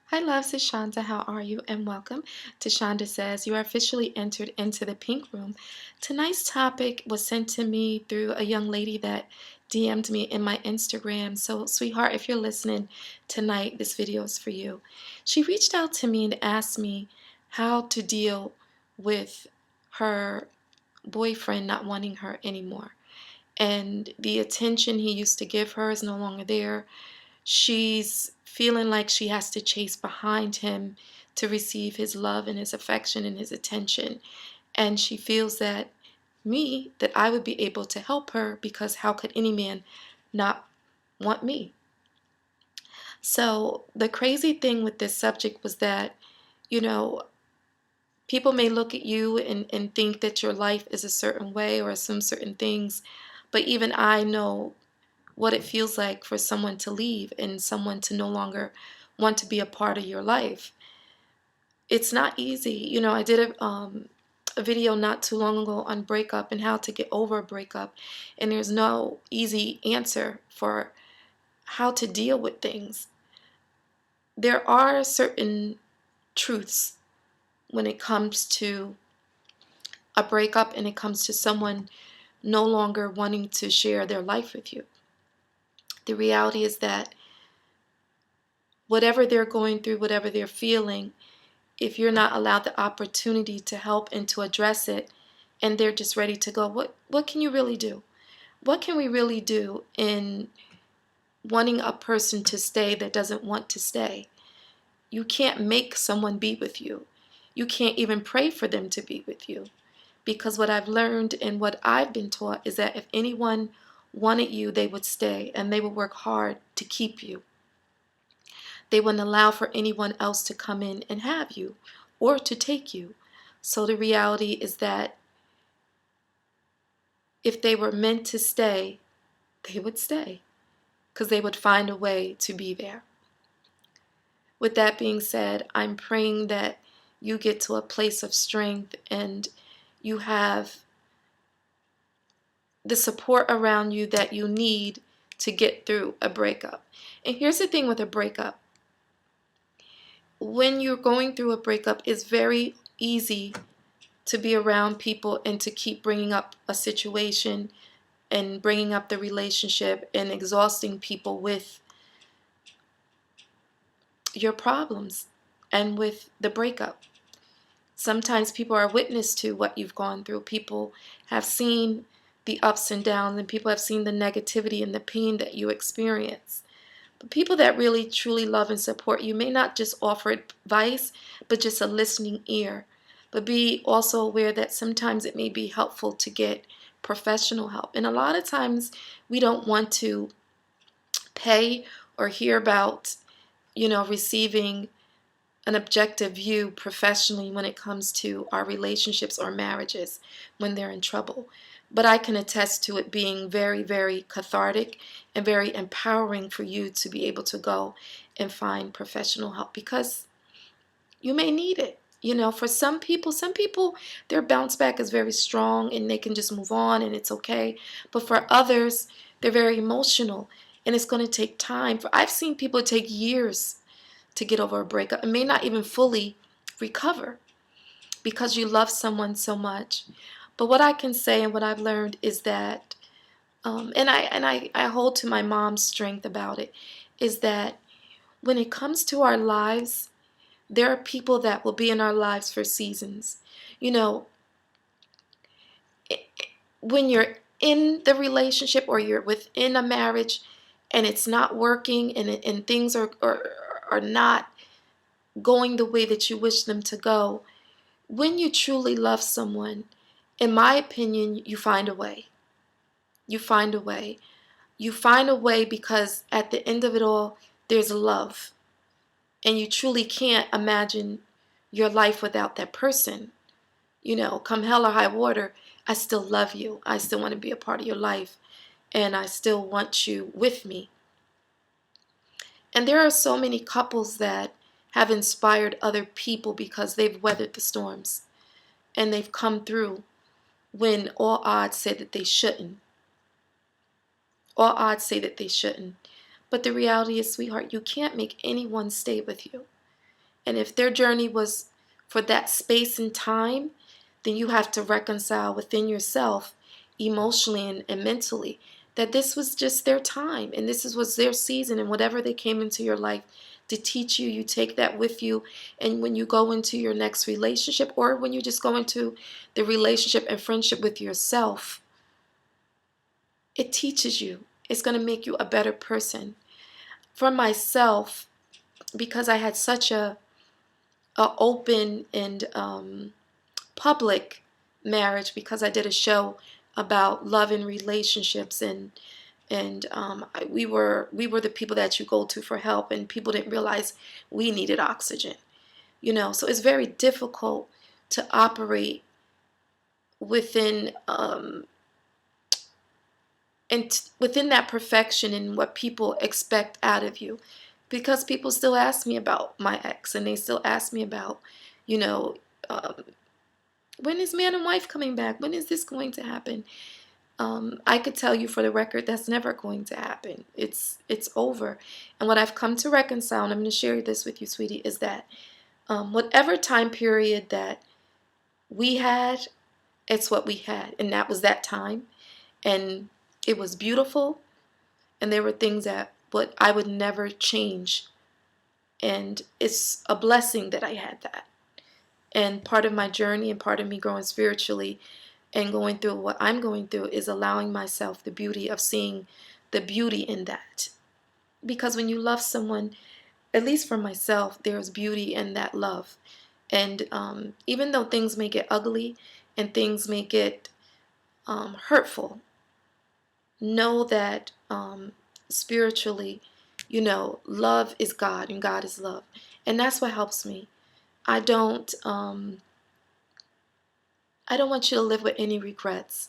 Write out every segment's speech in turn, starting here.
Hi, loves. It's Shanda. How are you? And welcome to Shanda Says. You are officially entered into the pink room. Tonight's topic was sent to me through a young lady that DM'd me in my Instagram. So, sweetheart, if you're listening tonight, this video is for you. She reached out to me and asked me how to deal with her boyfriend not wanting her anymore. And the attention he used to give her is no longer there. She's feeling like she has to chase behind him to receive his love and his affection and his attention. And she feels that I would be able to help her because how could any man not want me? So the crazy thing with this subject was that, you know, people may look at you and think that your life is a certain way or assume certain things, but even I know what it feels like for someone to leave and someone to no longer want to be a part of your life. It's not easy. I did a video not too long ago on breakup and how to get over a breakup, and there's no easy answer for how to deal with things. There are certain truths when it comes to a breakup and it comes to someone no longer wanting to share their life with you. The reality is that whatever they're going through, whatever they're feeling, if you're not allowed the opportunity to help and to address it, and they're just ready to go, what can you really do? What can we really do in wanting a person to stay that doesn't want to stay? You can't make someone be with you. You can't even pray for them to be with you. Because what I've learned and what I've been taught is that if anyone wanted you, they would stay and they would work hard to keep you. They wouldn't allow for anyone else to come in and have you or to take you. So the reality is that if they were meant to stay, they would stay because they would find a way to be there. With that being said, I'm praying that you get to a place of strength and you have the support around you that you need to get through a breakup. And here's the thing with a breakup. When you're going through a breakup, it's very easy to be around people and to keep bringing up a situation and bringing up the relationship and exhausting people with your problems and with the breakup. Sometimes people are witness to what you've gone through. People have seen the ups and downs, and people have seen the negativity and the pain that you experience. But people that really truly love and support you may not just offer advice, but just a listening ear. But be also aware that sometimes it may be helpful to get professional help. And a lot of times we don't want to pay or hear about, receiving an objective view professionally when it comes to our relationships or marriages when they're in trouble. But I can attest to it being very, very cathartic and very empowering for you to be able to go and find professional help because you may need it. For some people, their bounce back is very strong and they can just move on and it's okay. But for others, they're very emotional and it's going to take time. I've seen people take years to get over a breakup and may not even fully recover because you love someone so much. But what I can say and what I've learned is that, I hold to my mom's strength about it, is that when it comes to our lives, there are people that will be in our lives for seasons. You know, when you're in the relationship or you're within a marriage and it's not working and things are not going the way that you wish them to go, when you truly love someone, in my opinion, you find a way. You find a way. You find a way because at the end of it all, there's love. And you truly can't imagine your life without that person. Come hell or high water, I still love you. I still want to be a part of your life. And I still want you with me. And there are so many couples that have inspired other people because they've weathered the storms and they've come through when all odds said that they shouldn't. All odds say that they shouldn't. But the reality is, sweetheart, you can't make anyone stay with you. And if their journey was for that space and time, then you have to reconcile within yourself, emotionally and mentally, that this was just their time and was their season, and whatever they came into your life to teach you, you take that with you. And when you go into your next relationship, or when you just go into the relationship and friendship with yourself, it teaches you. It's going to make you a better person. For myself, because I had such a open and public marriage, because I did a show about love and relationships, and we were the people that you go to for help, and people didn't realize we needed oxygen, so it's very difficult to operate within within that perfection and what people expect out of you, because people still ask me about my ex, and they still ask me about, you know um, when is man and wife coming back, when is this going to happen. I could tell you for the record, that's never going to happen. It's over. And what I've come to reconcile, and I'm going to share this with you, sweetie, is that whatever time period that we had, it's what we had, and that was that time, and it was beautiful, and there were things that what I would never change, and it's a blessing that I had that. And part of my journey and part of me growing spiritually and going through what I'm going through is allowing myself the beauty of seeing the beauty in that. Because when you love someone, at least for myself, there's beauty in that love. And even though things may get ugly and things may get hurtful, know that spiritually, love is God and God is love. And that's what helps me. I don't want you to live with any regrets.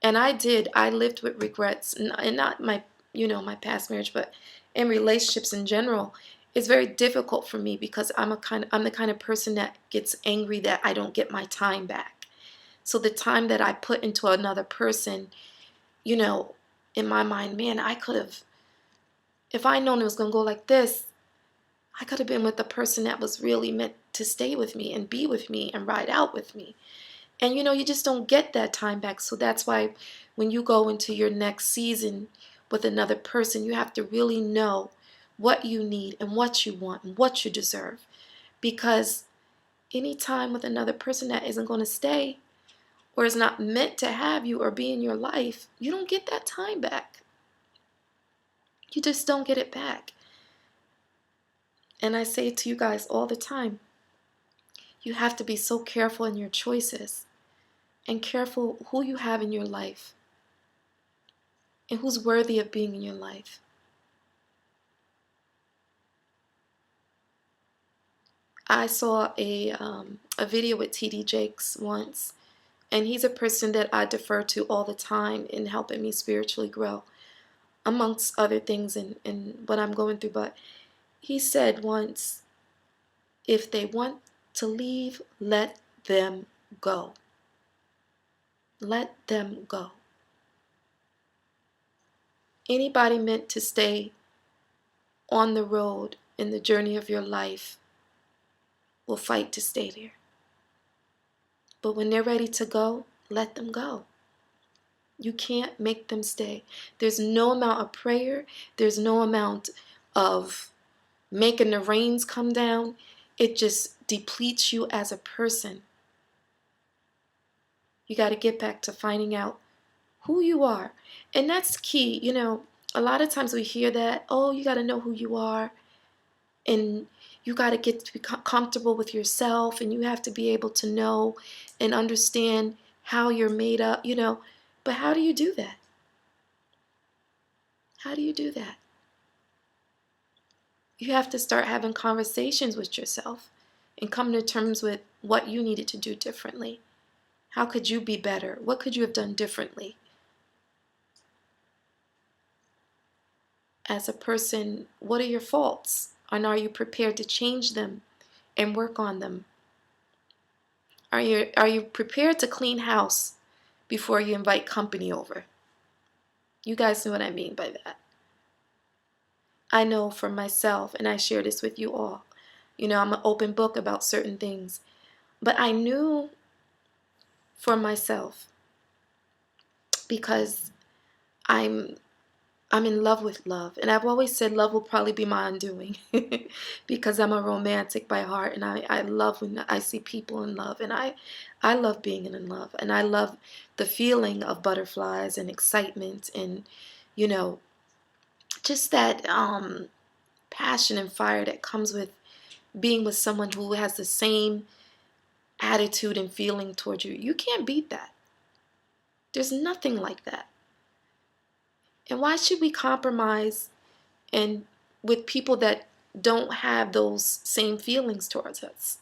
And I lived with regrets, and not my, my past marriage, but in relationships in general. It's very difficult for me because I'm the kind of person that gets angry that I don't get my time back. So the time that I put into another person, in my mind, man, I could have, if I known it was going to go like this, I could have been with the person that was really meant to stay with me and be with me and ride out with me. And you just don't get that time back. So that's why when you go into your next season with another person, you have to really know what you need and what you want and what you deserve. Because any time with another person that isn't going to stay or is not meant to have you or be in your life, you don't get that time back. You just don't get it back. And I say it to you guys all the time, you have to be so careful in your choices and careful who you have in your life and who's worthy of being in your life. I saw a video with T.D. Jakes once, and he's a person that I defer to all the time in helping me spiritually grow, amongst other things in what I'm going through. But he said once, if they want to leave, let them go. Let them go. Anybody meant to stay on the road in the journey of your life will fight to stay there. But when they're ready to go, let them go. You can't make them stay. There's no amount of prayer. There's no amount of making the rains come down. It just depletes you as a person. You got to get back to finding out who you are. And that's key. A lot of times we hear that, oh, you got to know who you are. And you got to get to be comfortable with yourself. And you have to be able to know and understand how you're made up, But how do you do that? How do you do that? You have to start having conversations with yourself and come to terms with what you needed to do differently. How could you be better? What could you have done differently? As a person, what are your faults? And are you prepared to change them and work on them? Are you prepared to clean house before you invite company over? You guys know what I mean by that. I know for myself, and I share this with you all, I'm an open book about certain things. But I knew for myself, because I'm I'm in love with love. And I've always said love will probably be my undoing because I'm a romantic by heart, and I love when I see people in love, and I love being in love, and I love the feeling of butterflies and excitement, and you know just that passion and fire that comes with being with someone who has the same attitude and feeling towards you. You can't beat that. There's nothing like that. And why should we compromise and with people that don't have those same feelings towards us?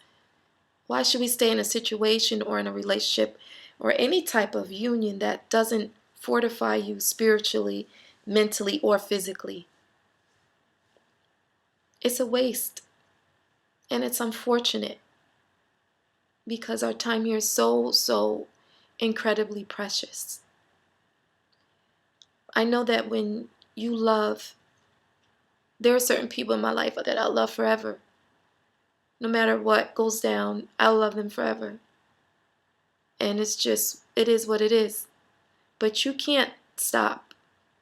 Why should we stay in a situation or in a relationship or any type of union that doesn't fortify you spiritually, mentally, or physically? It's a waste. And it's unfortunate because our time here is so, so incredibly precious. I know that when you love, there are certain people in my life that I'll love forever. No matter what goes down, I'll love them forever. And it is what it is. But you can't stop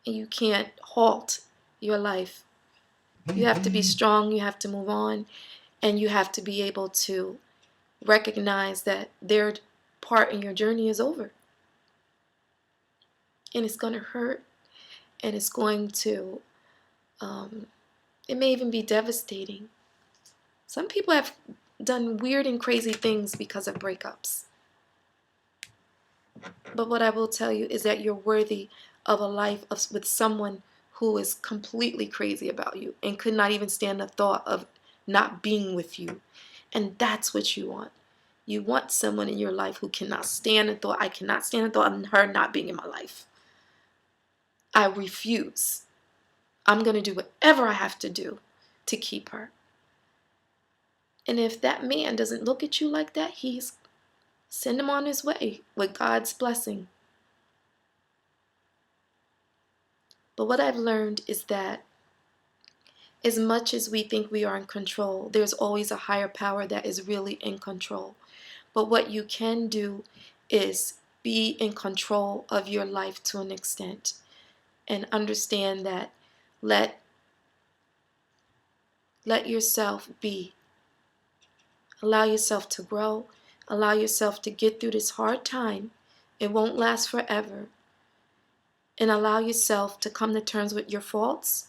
and you can't halt your life. You have to be strong, you have to move on, and you have to be able to recognize that their part in your journey is over. And it's going to hurt, and it's going to, it may even be devastating. Some people have done weird and crazy things because of breakups. But what I will tell you is that you're worthy of a life with someone who is completely crazy about you and could not even stand the thought of not being with you. And that's what you want. You want someone in your life who cannot stand the thought. I cannot stand the thought of her not being in my life. I refuse. I'm going to do whatever I have to do to keep her. And if that man doesn't look at you like that, send him on his way with God's blessing. But what I've learned is that as much as we think we are in control, there's always a higher power that is really in control. But what you can do is be in control of your life to an extent and understand that let yourself be. Allow yourself to grow. Allow yourself to get through this hard time. It won't last forever. And allow yourself to come to terms with your faults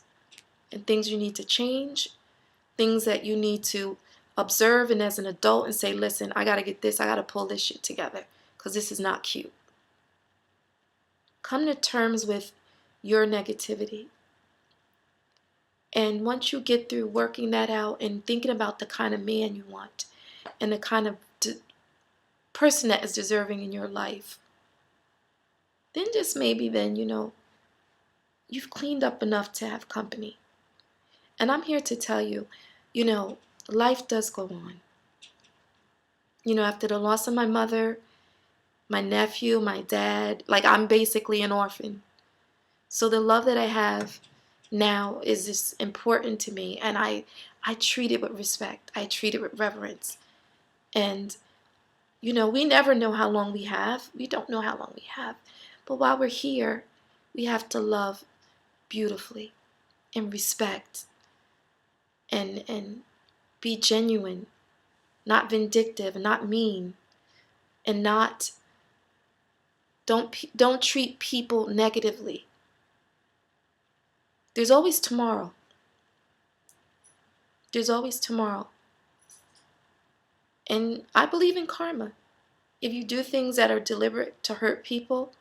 and things you need to change, things that you need to observe and as an adult and say, listen, I got to get this, I got to pull this shit together because this is not cute. Come to terms with your negativity. And once you get through working that out and thinking about the kind of man you want and the kind of person that is deserving in your life, then just maybe then, you've cleaned up enough to have company. And I'm here to tell you, life does go on. After the loss of my mother, my nephew, my dad, like I'm basically an orphan. So the love that I have now is just important to me, and I treat it with respect. I treat it with reverence. And we never know how long we have. We don't know how long we have. But while we're here, we have to love beautifully and respect and be genuine, not vindictive, not mean, and don't treat people negatively. There's always tomorrow. There's always tomorrow. And I believe in karma. If you do things that are deliberate to hurt people,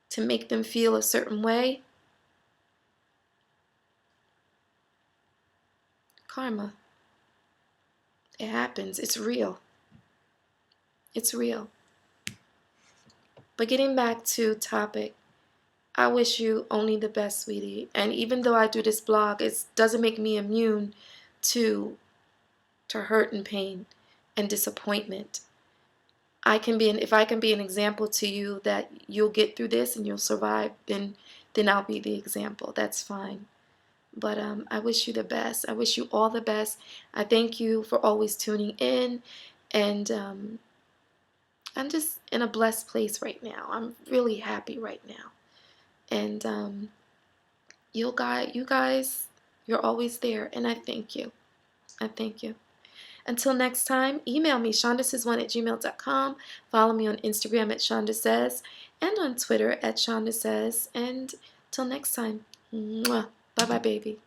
to make them feel a certain way, karma. It happens. It's real. It's real. But getting back to topic, I wish you only the best, sweetie. And even though I do this blog, it doesn't make me immune to hurt and pain and disappointment. If I can be an example to you that you'll get through this and you'll survive, then I'll be the example. That's fine. But I wish you the best. I wish you all the best. I thank you for always tuning in. And I'm just in a blessed place right now. I'm really happy right now. And you guys, you're always there. And I thank you. I thank you. Until next time, email me, shandasays1@gmail.com. Follow me on Instagram at shandasays and on Twitter at shandasays. And till next time, bye bye, baby.